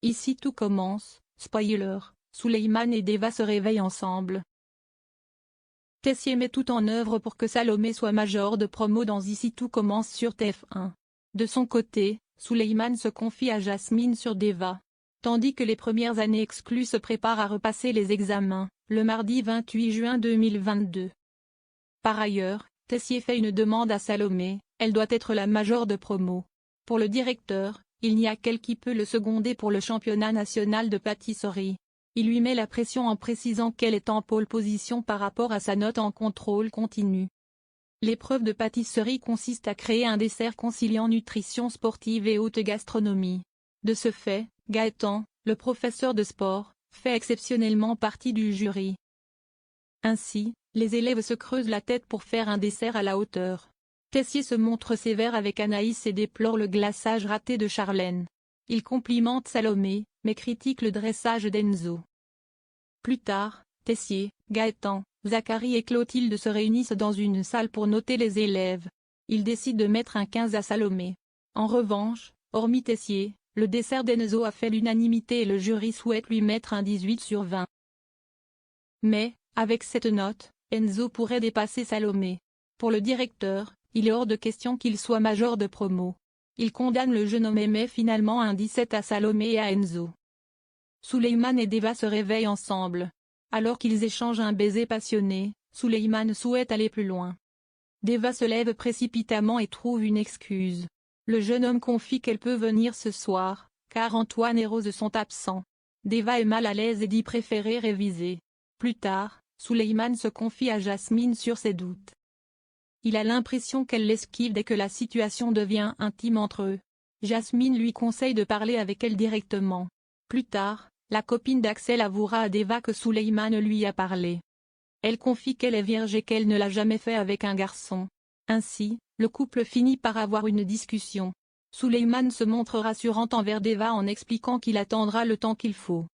Ici tout commence, spoiler, Suleiman et Deva se réveillent ensemble. Tessier met tout en œuvre pour que Salomé soit major de promo dans Ici tout commence sur TF1. De son côté, Suleiman se confie à Jasmine sur Deva. Tandis que les premières années exclues se préparent à repasser les examens, le mardi 28 juin 2022. Par ailleurs, Tessier fait une demande à Salomé, elle doit être la major de promo. Pour le directeur, il n'y a qu'elle qui peut le seconder pour le championnat national de pâtisserie. Il lui met la pression en précisant qu'elle est en pole position par rapport à sa note en contrôle continu. L'épreuve de pâtisserie consiste à créer un dessert conciliant nutrition sportive et haute gastronomie. De ce fait, Gaëtan, le professeur de sport, fait exceptionnellement partie du jury. Ainsi, les élèves se creusent la tête pour faire un dessert à la hauteur. Tessier se montre sévère avec Anaïs et déplore le glaçage raté de Charlène. Il complimente Salomé, mais critique le dressage d'Enzo. Plus tard, Tessier, Gaëtan, Zacharie et Clotilde se réunissent dans une salle pour noter les élèves. Ils décident de mettre un 15 à Salomé. En revanche, hormis Tessier, le dessert d'Enzo a fait l'unanimité et le jury souhaite lui mettre un 18 sur 20. Mais, avec cette note, Enzo pourrait dépasser Salomé. Pour le directeur, il est hors de question qu'il soit major de promo. Il condamne le jeune homme et met finalement un 17 à Salomé et à Enzo. Suleiman et Deva se réveillent ensemble. Alors qu'ils échangent un baiser passionné, Suleiman souhaite aller plus loin. Deva se lève précipitamment et trouve une excuse. Le jeune homme confie qu'elle peut venir ce soir, car Antoine et Rose sont absents. Deva est mal à l'aise et dit préférer réviser. Plus tard, Suleiman se confie à Jasmine sur ses doutes. Il a l'impression qu'elle l'esquive dès que la situation devient intime entre eux. Jasmine lui conseille de parler avec elle directement. Plus tard, la copine d'Axel avouera à Deva que Suleiman lui a parlé. Elle confie qu'elle est vierge et qu'elle ne l'a jamais fait avec un garçon. Ainsi, le couple finit par avoir une discussion. Suleiman se montre rassurant envers Deva en expliquant qu'il attendra le temps qu'il faut.